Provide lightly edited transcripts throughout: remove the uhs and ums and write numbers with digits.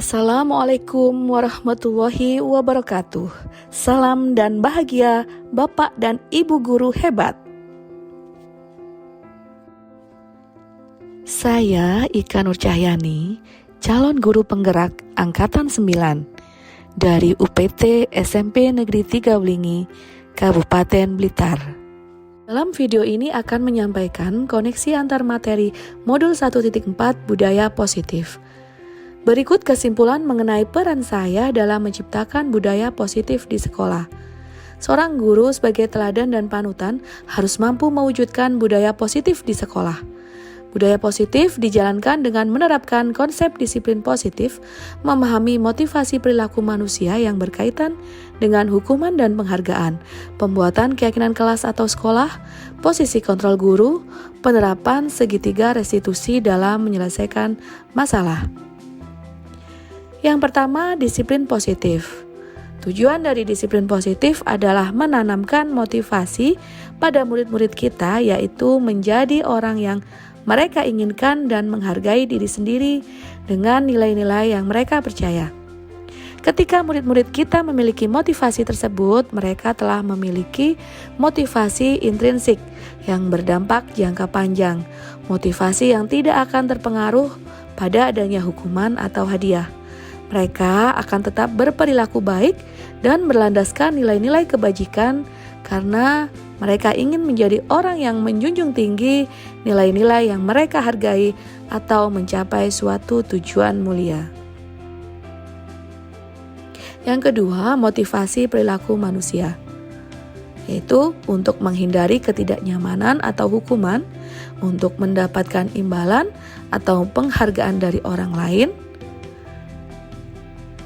Assalamualaikum warahmatullahi wabarakatuh. Salam dan bahagia Bapak dan Ibu guru hebat. Saya Ika Nur Cahyani, calon guru penggerak Angkatan 9 dari UPT SMP Negeri 3 Wlingi, Kabupaten Blitar. Dalam video ini akan menyampaikan koneksi antar materi modul 1.4 budaya positif. Berikut kesimpulan mengenai peran saya dalam menciptakan budaya positif di sekolah. Seorang guru sebagai teladan dan panutan harus mampu mewujudkan budaya positif di sekolah. Budaya positif dijalankan dengan menerapkan konsep disiplin positif, memahami motivasi perilaku manusia yang berkaitan dengan hukuman dan penghargaan, pembuatan keyakinan kelas atau sekolah, posisi kontrol guru, penerapan segitiga restitusi dalam menyelesaikan masalah. Yang pertama, disiplin positif. Tujuan dari disiplin positif adalah menanamkan motivasi pada murid-murid kita, yaitu menjadi orang yang mereka inginkan dan menghargai diri sendiri dengan nilai-nilai yang mereka percaya. Ketika murid-murid kita memiliki motivasi tersebut, mereka telah memiliki motivasi intrinsik yang berdampak jangka panjang, motivasi yang tidak akan terpengaruh pada adanya hukuman atau hadiah. Mereka akan tetap berperilaku baik dan berlandaskan nilai-nilai kebajikan karena mereka ingin menjadi orang yang menjunjung tinggi nilai-nilai yang mereka hargai atau mencapai suatu tujuan mulia. Yang kedua, motivasi perilaku manusia, yaitu untuk menghindari ketidaknyamanan atau hukuman, untuk mendapatkan imbalan atau penghargaan dari orang lain,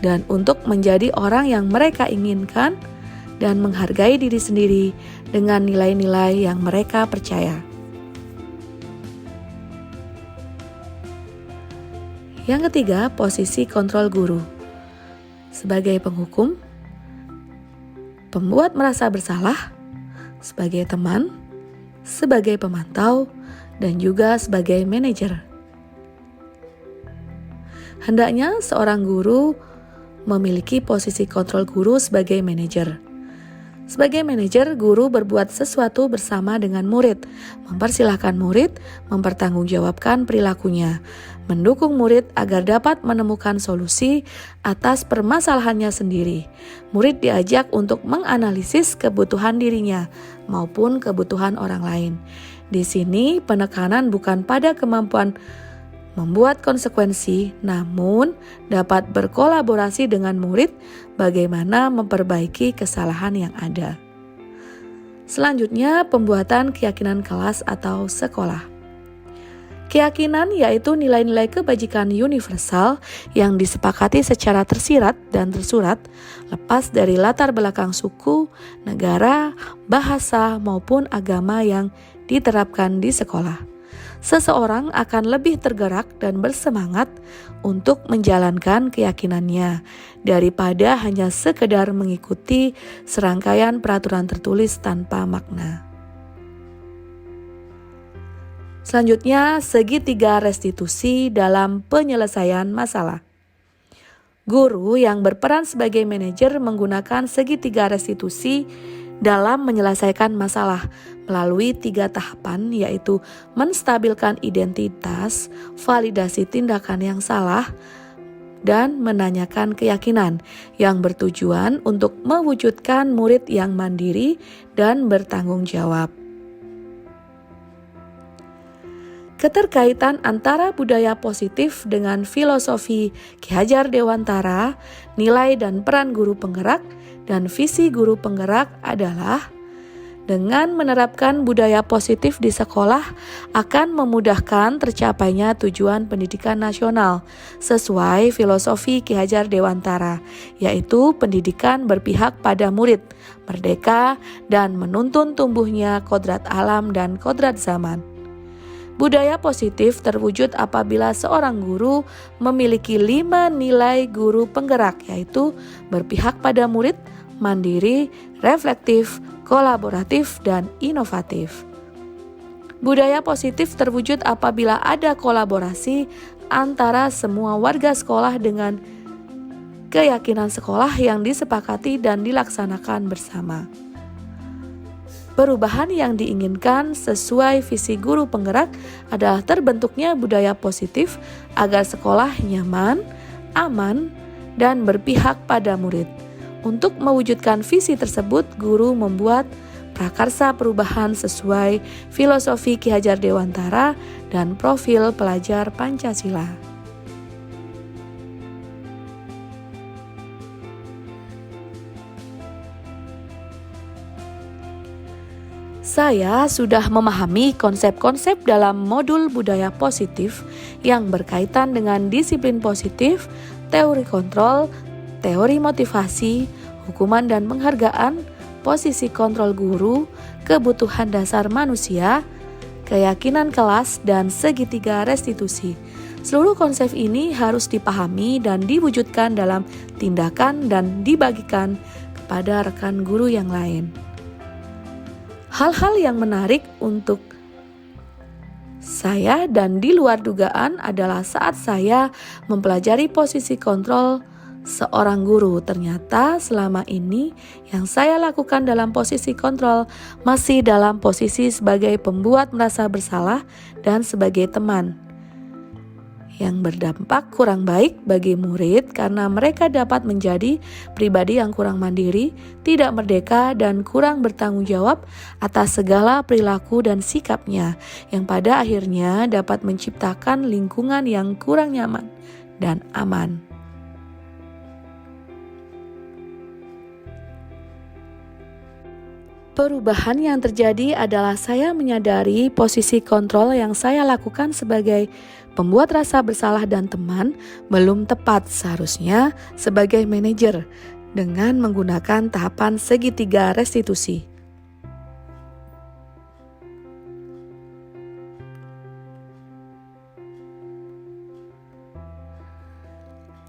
dan untuk menjadi orang yang mereka inginkan dan menghargai diri sendiri dengan nilai-nilai yang mereka percaya. Yang ketiga, posisi kontrol guru. Sebagai penghukum, pembuat merasa bersalah, sebagai teman, sebagai pemantau, dan juga sebagai manajer. Hendaknya seorang guru memiliki posisi kontrol guru sebagai manajer. Sebagai manajer, guru berbuat sesuatu bersama dengan murid, mempersilahkan murid mempertanggungjawabkan perilakunya, mendukung murid agar dapat menemukan solusi atas permasalahannya sendiri. Murid diajak untuk menganalisis kebutuhan dirinya maupun kebutuhan orang lain. Di sini penekanan bukan pada kemampuan membuat konsekuensi, namun dapat berkolaborasi dengan murid bagaimana memperbaiki kesalahan yang ada. Selanjutnya, pembuatan keyakinan kelas atau sekolah. Keyakinan yaitu nilai-nilai kebajikan universal yang disepakati secara tersirat dan tersurat, lepas dari latar belakang suku, negara, bahasa, maupun agama yang diterapkan di sekolah. Seseorang akan lebih tergerak dan bersemangat untuk menjalankan keyakinannya daripada hanya sekedar mengikuti serangkaian peraturan tertulis tanpa makna. Selanjutnya, segitiga restitusi dalam penyelesaian masalah. Guru yang berperan sebagai manajer menggunakan segitiga restitusi dalam menyelesaikan masalah melalui 3 tahapan, yaitu menstabilkan identitas, validasi tindakan yang salah, dan menanyakan keyakinan yang bertujuan untuk mewujudkan murid yang mandiri dan bertanggung jawab. Keterkaitan antara budaya positif dengan filosofi Ki Hajar Dewantara, nilai dan peran guru penggerak, dan visi guru penggerak adalah dengan menerapkan budaya positif di sekolah akan memudahkan tercapainya tujuan pendidikan nasional sesuai filosofi Ki Hajar Dewantara, yaitu pendidikan berpihak pada murid, merdeka, dan menuntun tumbuhnya kodrat alam dan kodrat zaman. Budaya positif terwujud apabila seorang guru memiliki 5 nilai guru penggerak, yaitu berpihak pada murid, mandiri, reflektif, kolaboratif, dan inovatif. Budaya positif terwujud apabila ada kolaborasi antara semua warga sekolah dengan keyakinan sekolah yang disepakati dan dilaksanakan bersama. Perubahan yang diinginkan sesuai visi guru penggerak adalah terbentuknya budaya positif agar sekolah nyaman, aman, dan berpihak pada murid. Untuk mewujudkan visi tersebut, guru membuat prakarsa perubahan sesuai filosofi Ki Hajar Dewantara dan profil pelajar Pancasila. Saya sudah memahami konsep-konsep dalam modul budaya positif yang berkaitan dengan disiplin positif, teori kontrol, teori motivasi, hukuman dan penghargaan, posisi kontrol guru, kebutuhan dasar manusia, keyakinan kelas, dan segitiga restitusi. Seluruh konsep ini harus dipahami dan diwujudkan dalam tindakan dan dibagikan kepada rekan guru yang lain. Hal-hal yang menarik untuk saya dan di luar dugaan adalah saat saya mempelajari posisi kontrol seorang guru. Ternyata selama ini yang saya lakukan dalam posisi kontrol masih dalam posisi sebagai pembuat merasa bersalah dan sebagai teman, yang berdampak kurang baik bagi murid karena mereka dapat menjadi pribadi yang kurang mandiri, tidak merdeka, dan kurang bertanggung jawab atas segala perilaku dan sikapnya, yang pada akhirnya dapat menciptakan lingkungan yang kurang nyaman dan aman. Perubahan yang terjadi adalah saya menyadari posisi kontrol yang saya lakukan sebagai pembuat rasa bersalah dan teman belum tepat seharusnya sebagai manajer dengan menggunakan tahapan segitiga restitusi.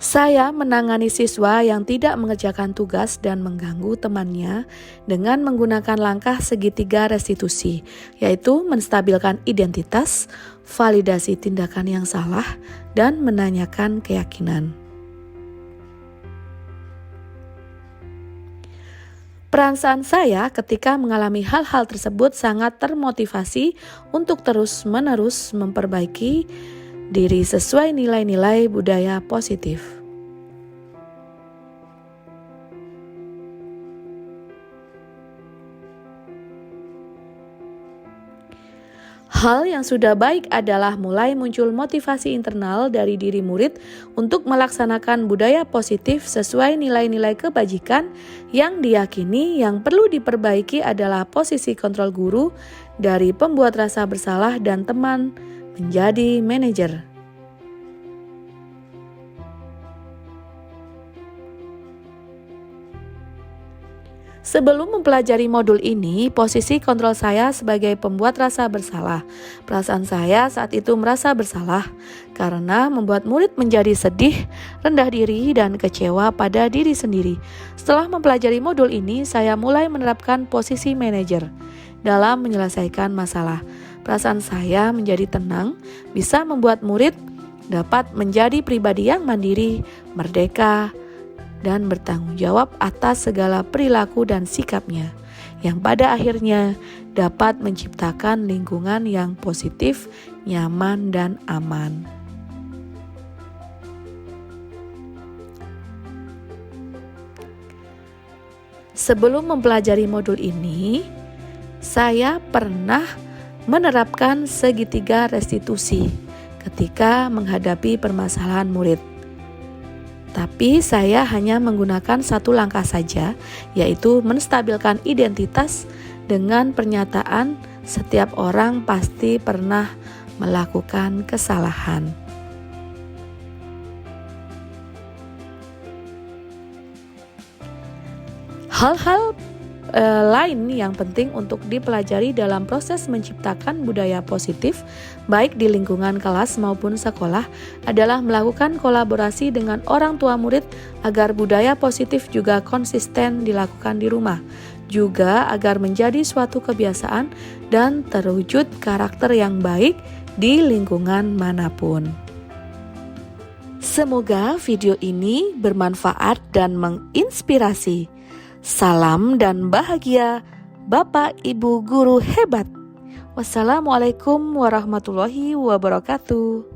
Saya menangani siswa yang tidak mengerjakan tugas dan mengganggu temannya dengan menggunakan langkah segitiga restitusi, yaitu menstabilkan identitas, validasi tindakan yang salah, dan menanyakan keyakinan. Perasaan saya ketika mengalami hal-hal tersebut sangat termotivasi untuk terus-menerus memperbaiki diri sesuai nilai-nilai budaya positif. Hal yang sudah baik adalah mulai muncul motivasi internal dari diri murid untuk melaksanakan budaya positif sesuai nilai-nilai kebajikan yang diyakini. Yang perlu diperbaiki adalah posisi kontrol guru dari pembuat rasa bersalah dan teman menjadi manajer. Sebelum mempelajari modul ini, posisi kontrol saya sebagai pembuat rasa bersalah. Perasaan saya saat itu merasa bersalah karena membuat murid menjadi sedih, rendah diri, dan kecewa pada diri sendiri. Setelah mempelajari modul ini, saya mulai menerapkan posisi manajer dalam menyelesaikan masalah. Perasaan saya menjadi tenang, bisa membuat murid dapat menjadi pribadi yang mandiri, merdeka, dan bertanggung jawab atas segala perilaku dan sikapnya, yang pada akhirnya dapat menciptakan lingkungan yang positif, nyaman, dan aman. Sebelum mempelajari modul ini, saya pernah menerapkan segitiga restitusi ketika menghadapi permasalahan murid. Tapi saya hanya menggunakan satu langkah saja, yaitu menstabilkan identitas dengan pernyataan setiap orang pasti pernah melakukan kesalahan. Hal-hal lain yang penting untuk dipelajari dalam proses menciptakan budaya positif baik di lingkungan kelas maupun sekolah adalah melakukan kolaborasi dengan orang tua murid agar budaya positif juga konsisten dilakukan di rumah, juga agar menjadi suatu kebiasaan dan terwujud karakter yang baik di lingkungan manapun. Semoga video ini bermanfaat dan menginspirasi. Salam dan bahagia, Bapak Ibu guru hebat. Wassalamualaikum warahmatullahi wabarakatuh.